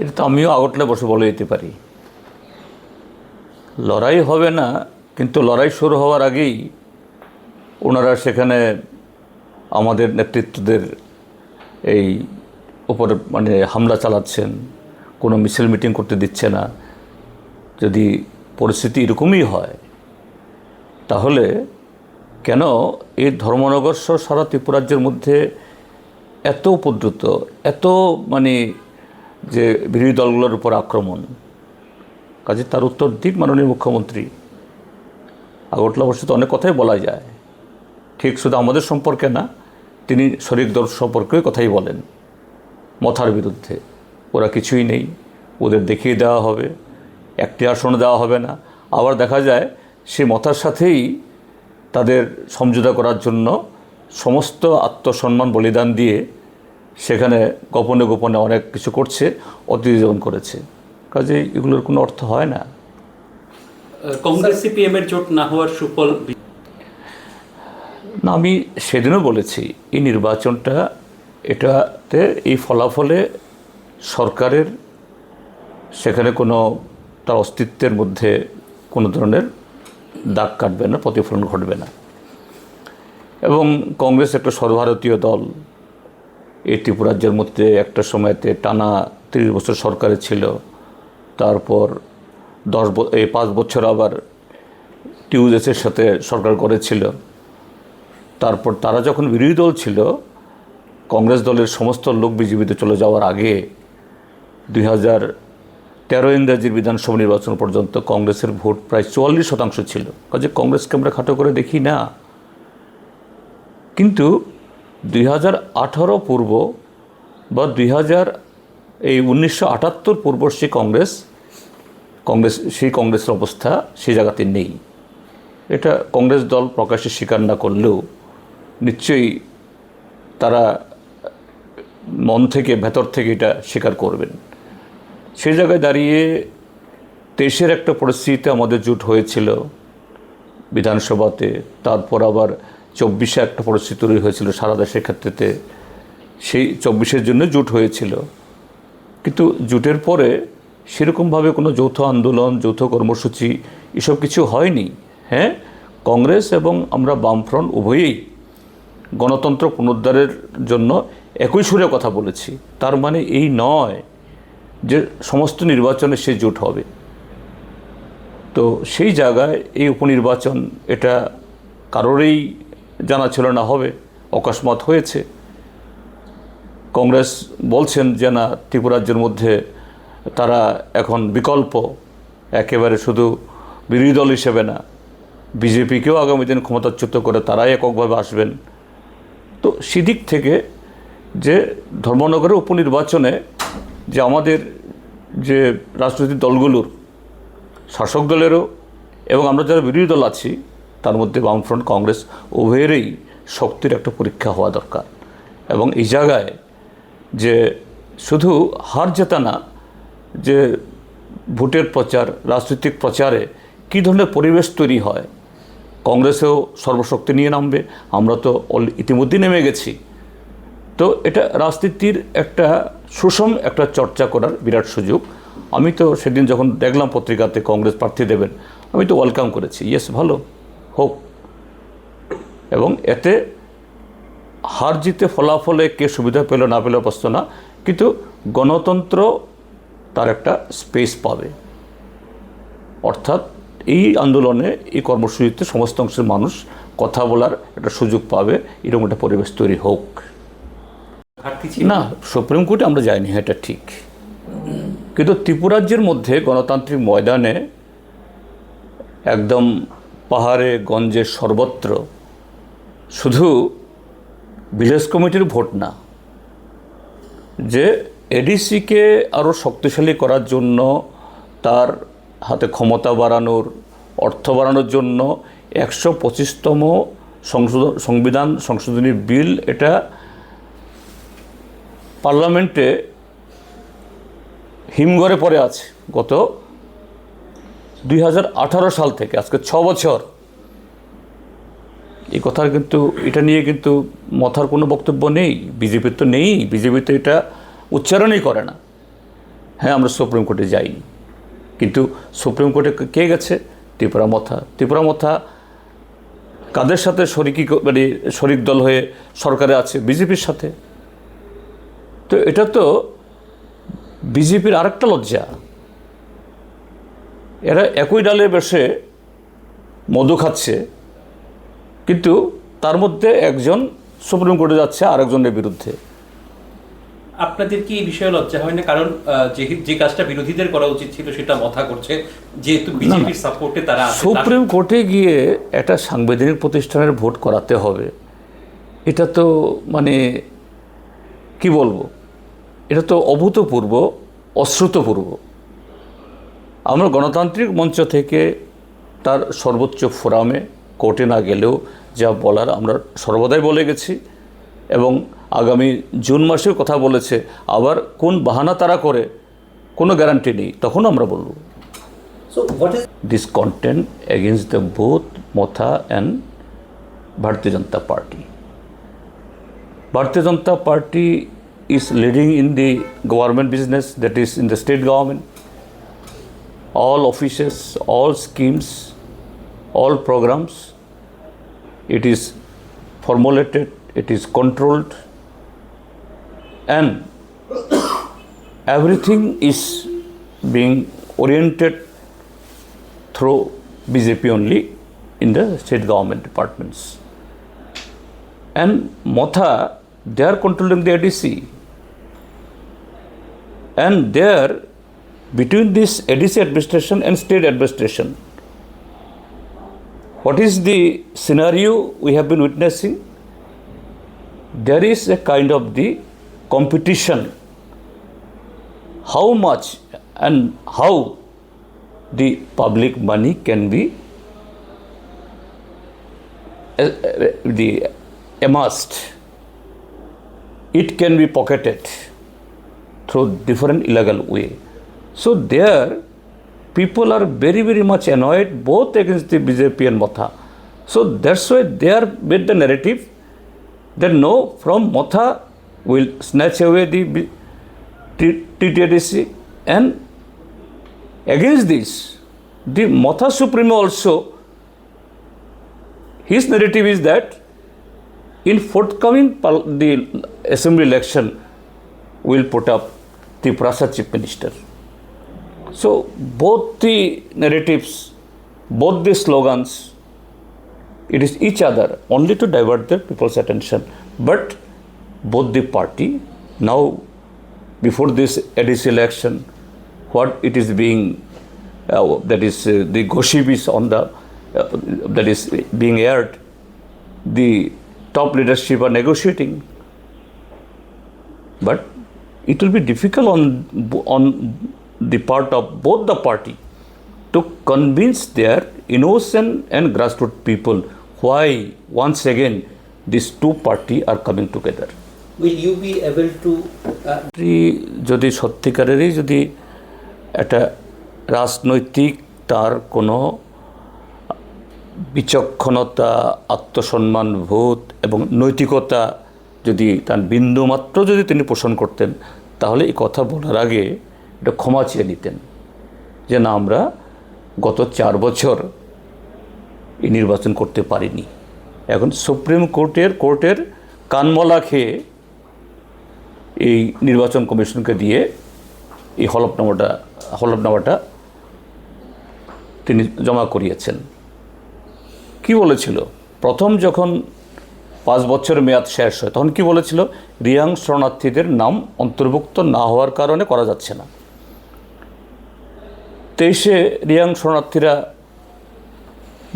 এটা তো আমিও আগটলে বসে বলে দিতে পারি। লড়াই হবে না, কিন্তু লড়াই শুরু হওয়ার আগেই ওনারা সেখানে আমাদের নেতৃত্বদের এই উপরে মানে হামলা চালাচ্ছেন, কোনো মিছিল মিটিং করতে দিচ্ছে না। যদি পরিস্থিতি এরকমই হয় তাহলে কেন এই ধর্মনগর সহ সারা ত্রিপুরাজ্যের মধ্যে এত উপদ্রুত, এত মানে যে বিরোধী দলগুলোর উপর আক্রমণ? কাজে তার উত্তর দিক মাননীয় মুখ্যমন্ত্রী। আগরতলা বসে অনেক কথাই বলা যায়, ঠিক শুধু আমাদের সম্পর্কে না, তিনি শরিক দল সম্পর্কেও কথাই বলেন। মথার বিরুদ্ধে ওরা কিছুই নেই, ওদের দেখিয়ে দেওয়া হবে, একটি আসন দেওয়া হবে না। আবার দেখা যায় সেই মথার সাথেই তাদের সমঝোতা করার জন্য সমস্ত আত্মসম্মান বলিদান দিয়ে সেখানে গোপনে গোপনে অনেক কিছু করছে, অতীত জীবন করেছে। কাজে এগুলোর কোনো অর্থ হয় না। কংগ্রেস সিপিএম এর জোট না হওয়ার সুফল না, আমি সেদিনও বলেছি এই নির্বাচনটা, এটাতে এই ফলাফলে সরকারের সেখানে কোনো তার অস্তিত্বের মধ্যে কোনো ধরনের দাগ কাটবে না, প্রতিফলন ঘটবে না। এবং কংগ্রেস একটা সর্বভারতীয় দল, এই ত্রিপুরাজ্যের মধ্যে একটা সময়তে টানা 30 বছর সরকারে ছিল, তারপর 5 বছর আবার টিউজেসের সাথে সরকার করেছিল। তারপর তারা যখন বিরোধী দল ছিল, কংগ্রেস দলের সমস্ত লোক বিজেপিতে চলে যাওয়ার আগে 2013 ইংরাজির বিধানসভা নির্বাচন পর্যন্ত কংগ্রেসের ভোট প্রায় 44% ছিল। কাজে কংগ্রেসকে আমরা খাটো করে দেখি না। কিন্তু 2018 পূর্ব বা 1978 পূর্ব সেই কংগ্রেসের অবস্থা সেই জায়গাতে নেই। এটা কংগ্রেস দল প্রকাশ্যে স্বীকার না করলেও নিশ্চয়ই তারা মন থেকে, ভেতর থেকে এটা স্বীকার করবেন। সেই জায়গায় দাঁড়িয়ে 23-এর একটা পরিস্থিতিতে আমাদের জোট হয়েছিল বিধানসভাতে, তারপর আবার 24-এ একটা পরিস্থিতি তৈরি হয়েছিল সারা দেশের ক্ষেত্রেতে, সেই 24-এর জন্য জোট হয়েছিল। কিন্তু জোটের পরে সেরকমভাবে কোনো যৌথ আন্দোলন, যৌথ কর্মসূচি এসব কিছু হয়নি। হ্যাঁ, কংগ্রেস এবং আমরা বামফ্রন্ট উভয়েই গণতন্ত্র পুনরুদ্ধারের জন্য একই সুরে কথা বলেছি। তার মানে এই নয় যে সমস্ত নির্বাচনে সে জোট হবে। তো সেই জায়গায় এই উপনির্বাচন এটা কারোরই জানা ছিল না হবে, অকস্মাৎ হয়েছে। কংগ্রেস বলছেন যে না, ত্রিপুরাজ্যের মধ্যে তারা এখন বিকল্প, একেবারে শুধু বিরোধী দল হিসেবে না, বিজেপিকেও আগামী দিন ক্ষমতাচ্যুত করে তারাই এককভাবে আসবেন। তো সেদিক থেকে যে ধর্মনগরের উপনির্বাচনে যে আমাদের যে রাজনৈতিক দলগুলোর, শাসক দলেরও এবং আমরা যারা বিরোধী দল আছি তার মধ্যে বামফ্রন্ট, কংগ্রেস উভয়েরই শক্তির একটা পরীক্ষা হওয়া দরকার। এবং এই জায়গায় যে শুধু হার জেতা না, যে ভোটের প্রচার, রাজনৈতিক প্রচারে কী ধরনের পরিবেশ তৈরি হয়। কংগ্রেসেও সর্বশক্তি নিয়ে নামবে, আমরা তো ইতিমধ্যেই নেমে গেছি। তো এটা রাজনীতির একটা সুষম একটা চর্চা করার বিরাট সুযোগ। আমি তো সেদিন যখন দেখলাম পত্রিকাতে কংগ্রেস প্রার্থী দেবেন, আমি তো ওয়েলকাম করেছি, ইয়েস, ভালো হোক। এবং এতে হার জিতে ফলাফলে কে সুবিধা পেল না পেল প্রশ্ন না, কিন্তু গণতন্ত্র তার একটা স্পেস পাবে। অর্থাৎ এই আন্দোলনে, এই কর্মসূচিতে সমস্ত অংশের মানুষ কথা বলার একটা সুযোগ পাবে, এরকম একটা পরিবেশ তৈরি হোক। না, সুপ্রিম কোর্টে আমরা যাইনি, এটা ঠিক। কিন্তু ত্রিপুরাজ্যের মধ্যে গণতান্ত্রিক ময়দানে একদম পাহাড়ে গঞ্জে সর্বত্র শুধু ভিলেজ কমিটির ভোট না, যে এডিসিকে আরও শক্তিশালী করার জন্য, তার হাতে ক্ষমতা বাড়ানোর, অর্থ বাড়ানোর জন্য 125তম সংবিধান সংশোধনী বিল এটা পার্লামেন্টে হিমঘরে পড়ে আছে গত 2018 সাল থেকে, আজকে 6 বছর। এই কথার কিন্তু এটা নিয়ে কিন্তু মথার কোনো বক্তব্য নেই, বিজেপির তো নেই, বিজেপি তো এটা উচ্চারণই করে না। হ্যাঁ, আমরা সুপ্রিম কোর্টে যাইনি, কিন্তু সুপ্রিম কোর্টে কে গেছে? ত্রিপুরা মথা। ত্রিপুরা মথা কাদের সাথে মানে শরিক দল হয়ে সরকারে আছে? বিজেপির সাথে। তো এটা তো বিজেপির আরেকটা লজ্জা। এরা একই ডালে বসে মধু খাচ্ছে, কিন্তু তার মধ্যে একজন সুপ্রিম কোর্টে যাচ্ছে আরেকজনের বিরুদ্ধে। আপনাদের কি এই বিষয়ে লজ্জা হয় না? কারণ যে কাজটা বিরোধীদের করা উচিত ছিল সেটা মথা করছে, যেহেতু বিজেপির সাপোর্টে তারা আছে। সুপ্রিম কোর্টে গিয়ে একটা সাংবিধানিক প্রতিষ্ঠানের ভোট করাতে হবে, এটা তো মানে কি বলবো, এটা তো অভূতপূর্ব, অশ্রুতপূর্ব। আমরা গণতান্ত্রিক মঞ্চ থেকে তার সর্বোচ্চ ফোরামে কোর্টে না গেলেও যা বলার আমরা সর্বদাই বলে গেছি, এবং আগামী জুন মাসেও কথা বলেছে। আবার কোন বাহানা তারা করে কোনো গ্যারান্টি নেই, তখন আমরা বলব। So what is This content against the both Motha and Bharatiya Janata Party. Bharatiya Janata Party is leading in the government business, that is in the state government. All offices, all schemes, all programs, it is formulated, it is controlled, and everything is being oriented through BJP only in the state government departments. And Motha, they are controlling the ADC. And there, between this ADC administration and state administration, what is the scenario we have been witnessing? There is a kind of the competition, how much and how the public money can be amassed. It can be pocketed through different illegal way. So there, people are very, very much annoyed both against the BJP and Motha. So that's why they are made the narrative that no, from Motha will snatch away the TTDC, and against this, the Motha Supremo also, his narrative is that in forthcoming the assembly election, will put up the Prasa Chief Minister. So both the narratives, both the slogans, it is each other only to divert the people's attention. But both the party now, before this ADC election, what it is being, that is the gossip is on the, that is being aired, the top leadership are negotiating. But it will be difficult on the part of both the party to convince their innocent and grassroots people why once again these two parties are coming together. will you be able to যদি সত্যিকারেরই যদি একটা রাজনৈতিক তার কোনো বিচক্ষণতা, আত্মসম্মান বোধ এবং নৈতিকতা যদি তার বিন্দুমাত্র যদি তিনি পোষণ করতেন, তাহলে এই কথা বলার আগে এটা ক্ষমা চেয়ে নিতেন যে না, আমরা গত 4 বছর এই নির্বাচন করতে পারিনি। এখন সুপ্রিম কোর্টের কানমলা খেয়ে এই নির্বাচন কমিশনকে দিয়ে এই হলফনামাটা তিনি জমা করিয়েছেন। কি বলেছিল প্রথম যখন 5 বছরের মেয়াদ শেষ হয়, তখন কি বলেছিল? রিয়াং শরণার্থীদের নাম অন্তর্ভুক্ত না হওয়ার কারণে করা যাচ্ছে না। 23-এ রিয়াং শরণার্থীরা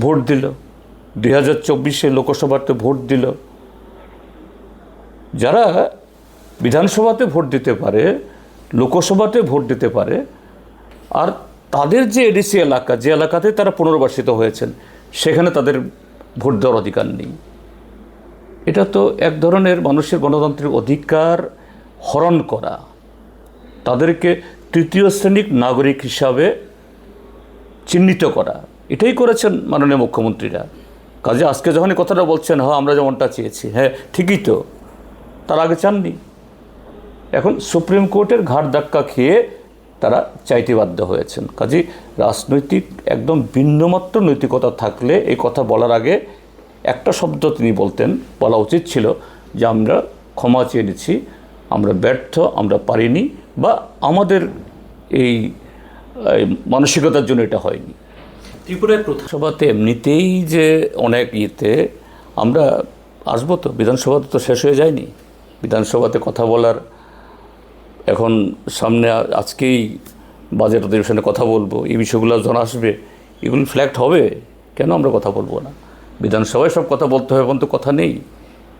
ভোট দিল, 2024-এ লোকসভাতে ভোট দিল। যারা বিধানসভাতে ভোট দিতে পারে, লোকসভাতে ভোট দিতে পারে, আর তাদের যে এডিসি এলাকা, যে এলাকাতে তারা পুনর্বাসিত হয়েছেন, সেখানে তাদের ভোট দেওয়ার অধিকার নেই। এটা তো এক ধরনের মানুষের গণতান্ত্রিক অধিকার হরণ করা, তাদেরকে তৃতীয় শ্রেণীর নাগরিক হিসাবে চিহ্নিত করা, এটাই করেছেন মাননীয় মুখ্যমন্ত্রীরা। কাজে আজকে যখন এই কথাটা বলছেন, হ্যাঁ আমরা যেমনটা চেয়েছি, হ্যাঁ ঠিকই তো, তার আগে চাননি। এখন সুপ্রিম কোর্টের ঘাট ধাক্কা খেয়ে তারা চাইতে বাধ্য হয়েছেন। কাজেই রাজনৈতিক একদম বিন্দুমাত্র নৈতিকতা থাকলে এই কথা বলার আগে একটা শব্দ তিনি বলা উচিত ছিল যে আমরা ক্ষমা চেয়ে নিচ্ছি, আমরা ব্যর্থ, আমরা পারিনি, বা আমাদের এই মানসিকতার জন্য এটা হয়নি। ত্রিপুরায় প্রথম সভাতে এমনিতেই যে অনেক আমরা আসবো, তো বিধানসভা তো শেষ হয়ে যায়নি। বিধানসভাতে কথা বলার এখন সামনে আজকেই বাজেট অধিবেশনে কথা বলবো, এই বিষয়গুলো যখন আসবে এগুলো ফ্ল্যাক্ট হবে, কেন আমরা কথা বলবো না? বিধানসভায় সব কথা বলতে হবে, এখন তো কথা নেই।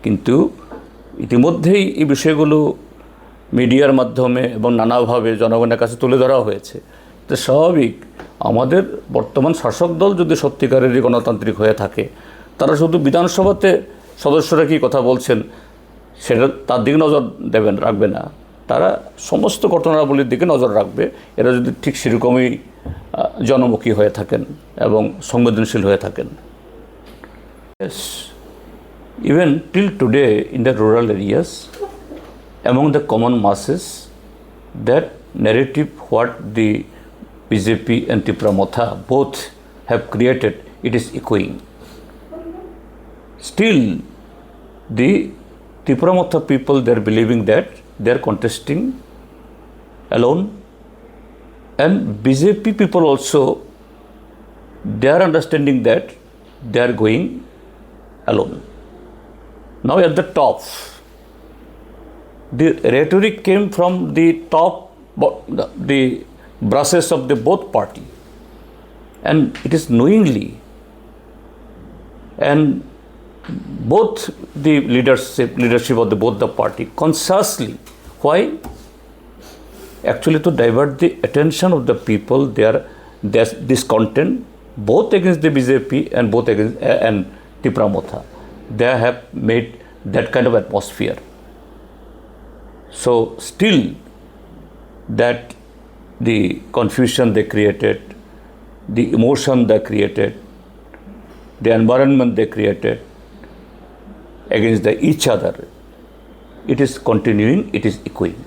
কিন্তু ইতিমধ্যেই এই বিষয়গুলো মিডিয়ার মাধ্যমে এবং নানাভাবে জনগণের কাছে তুলে ধরা হয়েছে। তো স্বাভাবিক, আমাদের বর্তমান শাসক দল যদি সত্যিকারেরই গণতান্ত্রিক হয়ে থাকে, তারা শুধু বিধানসভাতে সদস্যরা কি কথা বলছেন সেটা তার দিকে নজর রাখবে না, তারা সমস্ত ঘটনাবলীর দিকে নজর রাখবে। এরা যদি ঠিক সেরকমই জনমুখী হয়ে থাকেন এবং সংবেদনশীল হয়ে থাকেন। Yes, even till today in the rural areas, among the common masses, that narrative what the BJP and Tripura Motha both have created, it is echoing. Still, the Tripura Motha people, they are believing that they are contesting alone, and BJP people also, they are understanding that they are going alone. Now at the top, the rhetoric came from the top, the brasses of the both party, and it is knowingly, and both the leadership of both the party consciously. Why? Actually to divert the attention of the people, their discontent both against the BJP and both against and Tripura Motha. They have made that kind of atmosphere. So still that the confusion they created, the emotion they created, the environment they created against each other, it is continuing, it is echoing.